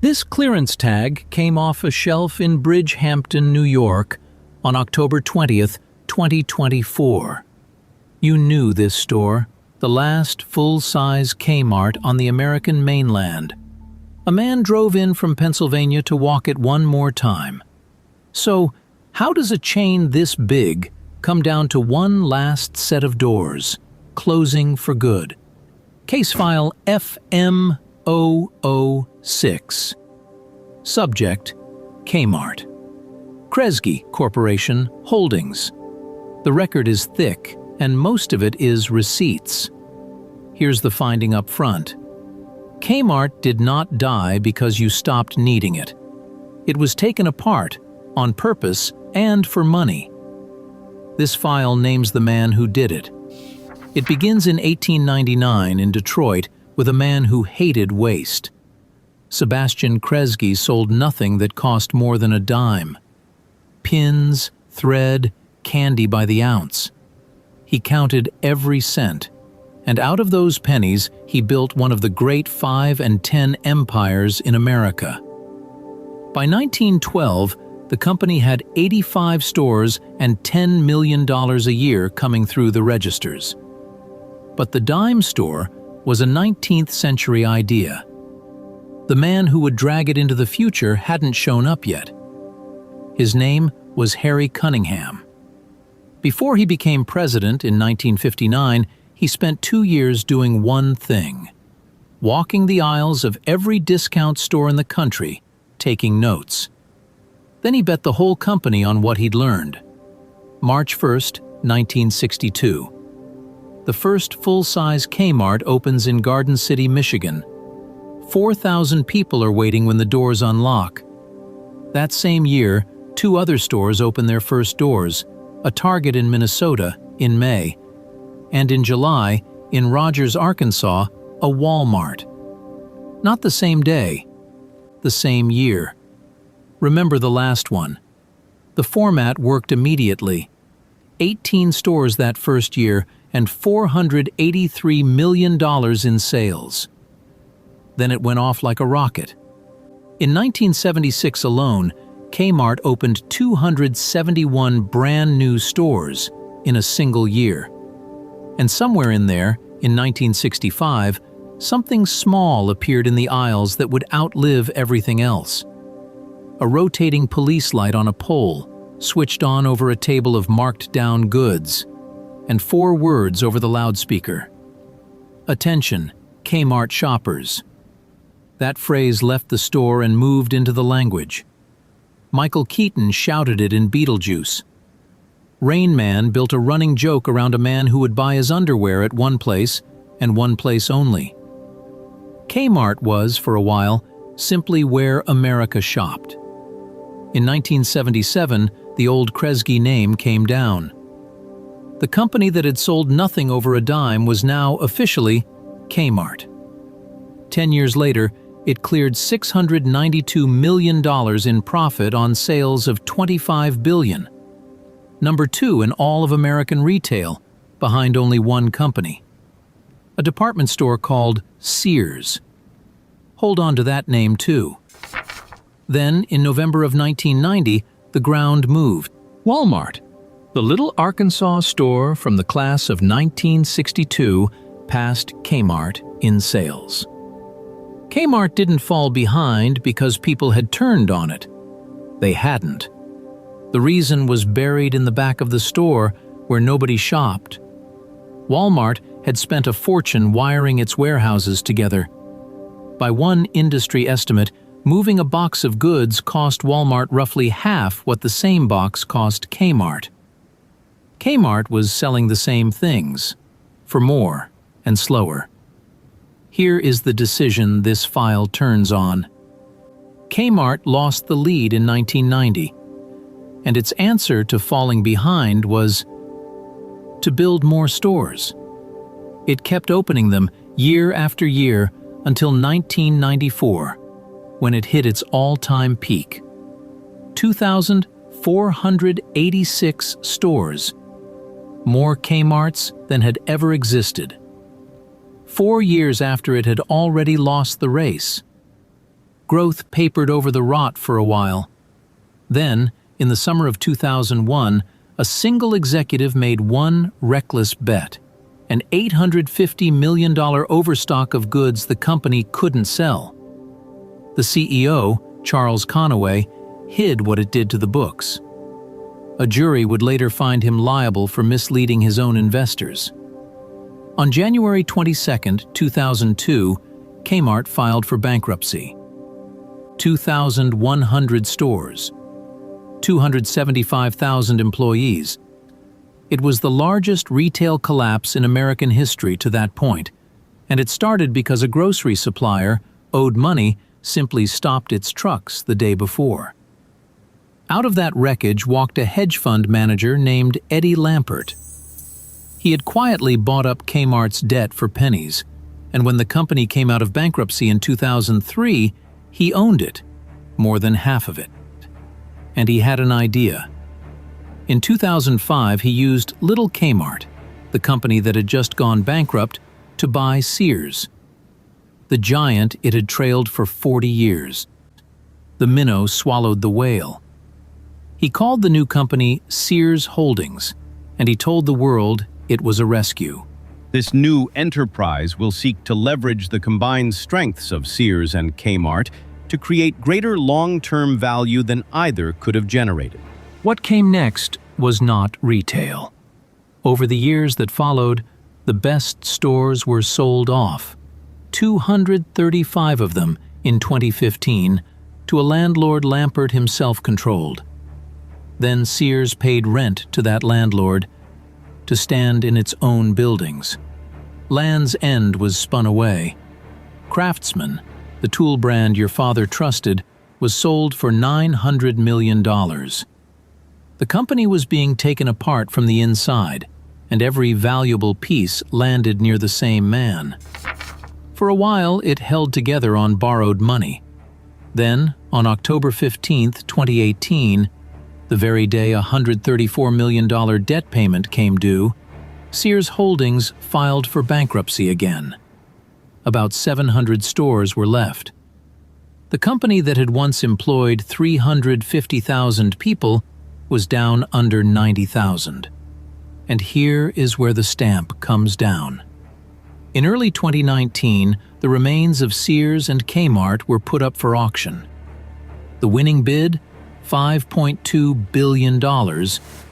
This clearance tag came off a shelf in Bridgehampton, New York on October 20th, 2024. You knew this store, the last full-size Kmart on the American mainland. A man drove in from Pennsylvania to walk it one more time. So, how does a chain this big come down to one last set of doors, closing for good? Case file FM006. Subject: Kmart. Kresge Corporation Holdings. The record is thick, and most of it is receipts. Here's the finding up front. Kmart did not die because you stopped needing it. It was taken apart, on purpose and for money. This file names the man who did it. It begins in 1899 in Detroit with a man who hated waste. Sebastian Kresge sold nothing that cost more than a dime. Pins, thread, candy by the ounce. He counted every cent, and out of those pennies he built one of the great 5 and 10 empires in America. By 1912, the company had 85 stores and $10 million a year coming through the registers. But the dime store was a 19th century idea. The man who would drag it into the future hadn't shown up yet. His name was Harry Cunningham. Before he became president in 1959, he spent 2 years doing one thing: walking the aisles of every discount store in the country, taking notes. Then he bet the whole company on what he'd learned. March 1st, 1962. The first full-size Kmart opens in Garden City, Michigan. 4,000 people are waiting when the doors unlock. That same year, 2 other stores open their first doors, a Target in Minnesota in May, and in July, in Rogers, Arkansas, a Walmart. Not the same day, the same year. Remember the last one. The format worked immediately. 18 stores that first year and $483 million in sales. Then it went off like a rocket. In 1976 alone, Kmart opened 271 brand new stores in a single year. And somewhere in there, in 1965, something small appeared in the aisles that would outlive everything else. A rotating police light on a pole, switched on over a table of marked-down goods, and 4 words over the loudspeaker. Attention, Kmart shoppers. That phrase left the store and moved into the language. Michael Keaton shouted it in Beetlejuice. Rain Man built a running joke around a man who would buy his underwear at one place and one place only. Kmart was, for a while, simply where America shopped. In 1977, the old Kresge name came down. The company that had sold nothing over a dime was now officially Kmart. 10 years later, it cleared $692 million in profit on sales of $25 billion. Number 2 in all of American retail, behind only one company. A department store called Sears. Hold on to that name too. Then, in November of 1990, the ground moved. Walmart, the little Arkansas store from the class of 1962, passed Kmart in sales. Kmart didn't fall behind because people had turned on it. They hadn't. The reason was buried in the back of the store where nobody shopped. Walmart had spent a fortune wiring its warehouses together. By one industry estimate, moving a box of goods cost Walmart roughly half what the same box cost Kmart. Kmart was selling the same things, for more and slower. Here is the decision this file turns on. Kmart lost the lead in 1990, and its answer to falling behind was to build more stores. It kept opening them year after year until 1994, when it hit its all-time peak. 2,486 stores, more Kmarts than had ever existed. 4 years after it had already lost the race. Growth papered over the rot for a while. Then, in the summer of 2001, a single executive made one reckless bet: an $850 million overstock of goods the company couldn't sell. The CEO, Charles Conaway, hid what it did to the books. A jury would later find him liable for misleading his own investors. On January 22, 2002, Kmart filed for bankruptcy. 2,100 stores, 275,000 employees. It was the largest retail collapse in American history to that point, and it started because a grocery supplier, owed money, simply stopped its trucks the day before. Out of that wreckage walked a hedge fund manager named Eddie Lampert. He had quietly bought up Kmart's debt for pennies, and when the company came out of bankruptcy in 2003, he owned it, more than half of it. And he had an idea. In 2005, he used Little Kmart, the company that had just gone bankrupt, to buy Sears, the giant it had trailed for 40 years. The minnow swallowed the whale. He called the new company Sears Holdings, and he told the world it was a rescue. This new enterprise will seek to leverage the combined strengths of Sears and Kmart to create greater long-term value than either could have generated. What came next was not retail. Over the years that followed, the best stores were sold off, 235 of them in 2015, to a landlord Lampert himself controlled. Then Sears paid rent to that landlord to stand in its own buildings. Land's End was spun away. Craftsman, the tool brand your father trusted, was sold for $900 million. The company was being taken apart from the inside, and every valuable piece landed near the same man. For a while, it held together on borrowed money. Then, on October 15, 2018, the very day a $134 million debt payment came due, Sears Holdings filed for bankruptcy again. About 700 stores were left. The company that had once employed 350,000 people was down under 90,000. And here is where the stamp comes down. In early 2019, the remains of Sears and Kmart were put up for auction. The winning bid, $5.2 billion,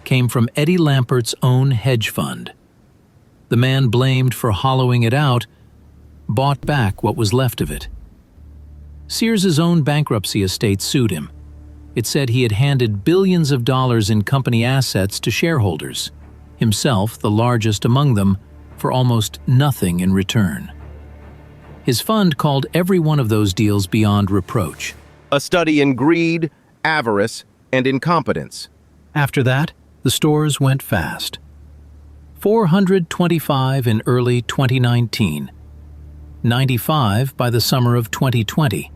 came from Eddie Lampert's own hedge fund. The man blamed for hollowing it out bought back what was left of it. Sears's own bankruptcy estate sued him. It said he had handed billions of dollars in company assets to shareholders, himself the largest among them, for almost nothing in return. His fund called every one of those deals beyond reproach. A study in greed, avarice, and incompetence. After that, the stores went fast. 425 in early 2019, 95 by the summer of 2020.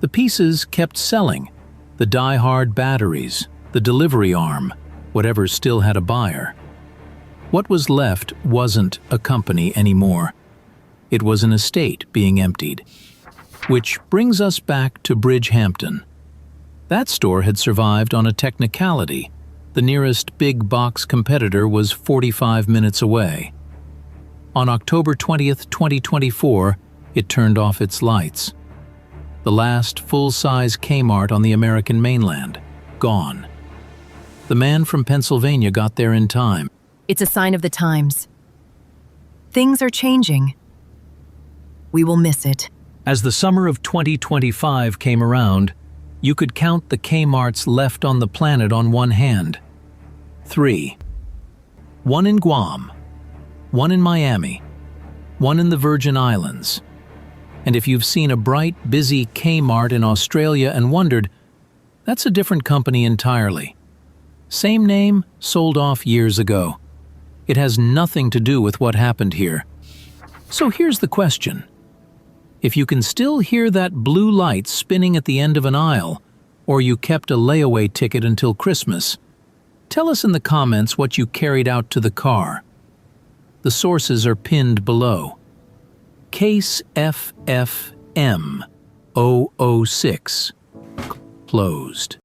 The pieces kept selling, the die-hard batteries, the delivery arm, whatever still had a buyer. What was left wasn't a company anymore. It was an estate being emptied. Which brings us back to Bridgehampton. That store had survived on a technicality. The nearest big box competitor was 45 minutes away. On October 20th, 2024, it turned off its lights. The last full-size Kmart on the American mainland, gone. The man from Pennsylvania got there in time. It's a sign of the times. Things are changing. We will miss it. As the summer of 2025 came around, you could count the Kmarts left on the planet on one hand. 3. One in Guam, one in Miami, one in the Virgin Islands. And if you've seen a bright, busy Kmart in Australia and wondered, that's a different company entirely. Same name, sold off years ago. It has nothing to do with what happened here. So here's the question. If you can still hear that blue light spinning at the end of an aisle, or you kept a layaway ticket until Christmas, tell us in the comments what you carried out to the car. The sources are pinned below. Case FFM. 006. Closed.